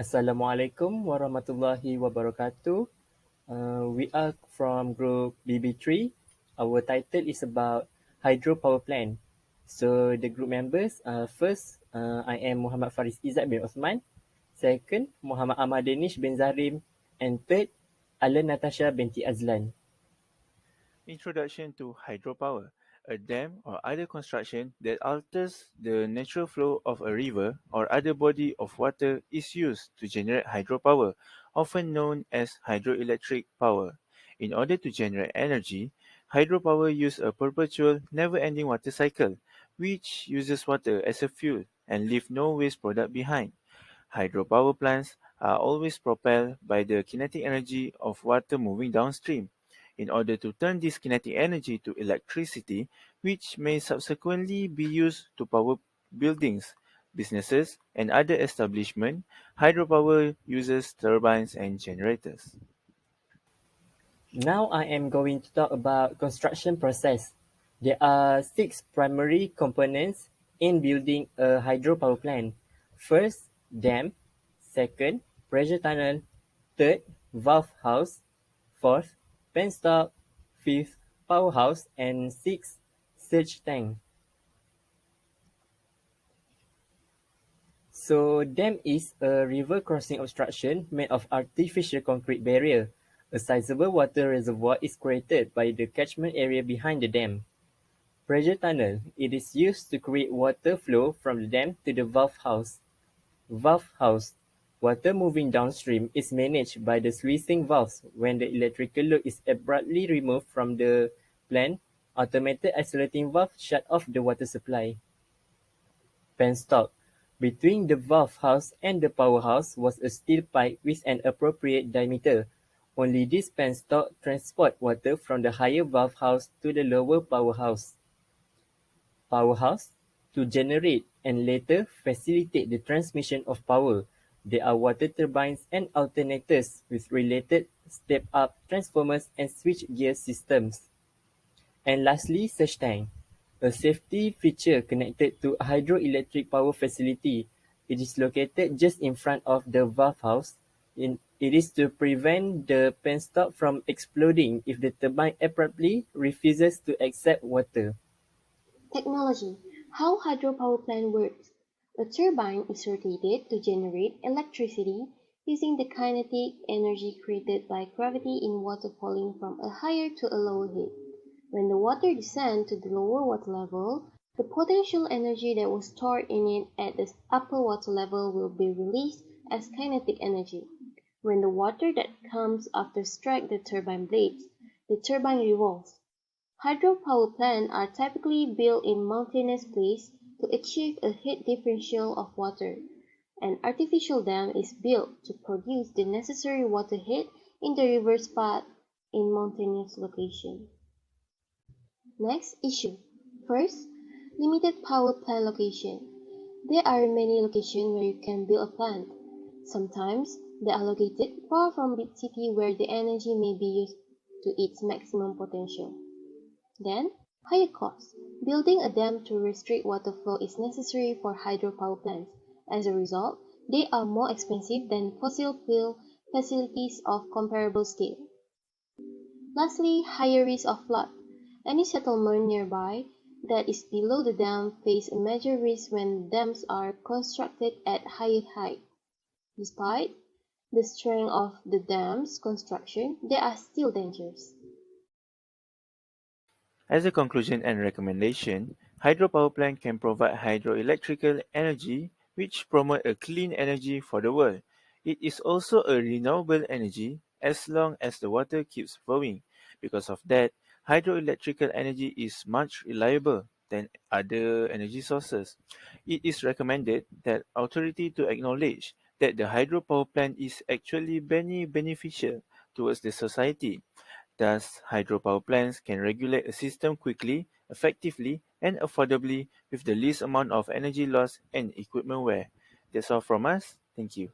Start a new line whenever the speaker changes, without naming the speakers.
Assalamualaikum warahmatullahi wabarakatuh. We are from group BB3. Our title is about hydropower plant. So the group members, first, I am Muhammad Faris Izzat bin Osman. Second, Muhammad Ahmad Danish bin Zarim. And third, Alan Natasha binti Azlan.
Introduction to hydropower, a dam or other construction that alters the natural flow of a river or other body of water is used to generate hydropower, often known as hydroelectric power. In order to generate energy, hydropower uses a perpetual, never-ending water cycle, which uses water as a fuel and leaves no waste product behind. Hydropower plants are always propelled by the kinetic energy of water moving downstream. In order to turn this kinetic energy to electricity, which may subsequently be used to power buildings, businesses, and other establishments, hydropower uses turbines and generators.
Now I am going to talk about construction process. There are 6 primary components in building a hydropower plant. First, dam. Second, pressure tunnel. Third, valve house. Fourth, penstock. Fifth, powerhouse. And sixth, surge tank. So dam is a river crossing obstruction made of artificial concrete barrier. A sizable water reservoir is created by the catchment area behind the dam. Pressure tunnel. It is used to create water flow from the dam to the valve house. Valve house. Water moving downstream is managed by the sluicing valves. When the electrical load is abruptly removed from the plant, automated isolating valve shut off the water supply. Penstock. Between the valve house and the powerhouse was a steel pipe with an appropriate diameter. Only this penstock transport water from the higher valve house to the lower powerhouse. Powerhouse. To generate and later facilitate the transmission of power, there are water turbines and alternators with related step-up transformers and switchgear systems. And lastly, surge tank. A safety feature connected to a hydroelectric power facility. It is located just in front of the valve house. It is to prevent the penstock from exploding if the turbine abruptly refuses to accept water.
Technology. How hydropower plant works. A turbine is rotated to generate electricity using the kinetic energy created by gravity in water falling from a higher to a lower head. When the water descends to the lower water level, the potential energy that was stored in it at the upper water level will be released as kinetic energy. When the water that comes after strikes the turbine blades, the turbine revolves. Hydropower plants are typically built in mountainous places to achieve a heat differential of water. An artificial dam is built to produce the necessary water heat in the river's path in mountainous locations. Next issue. First, limited power plant location. There are many locations where you can build a plant. Sometimes they are located far from big city where the energy may be used to its maximum potential. Then, higher cost. Building a dam to restrict water flow is necessary for hydropower plants. As a result, they are more expensive than fossil fuel facilities of comparable scale. Lastly, higher risk of flood. Any settlement nearby that is below the dam face a major risk when dams are constructed at higher height. Despite the strength of the dam's construction, there are still dangers.
As a conclusion and recommendation, hydropower plant can provide hydroelectrical energy which promote a clean energy for the world. It is also a renewable energy as long as the water keeps flowing. Because of that, hydroelectrical energy is much reliable than other energy sources. It is recommended that authority to acknowledge that the hydropower plant is actually beneficial towards the society. Thus, hydropower plants can regulate a system quickly, effectively, and affordably with the least amount of energy loss and equipment wear. That's all from us. Thank you.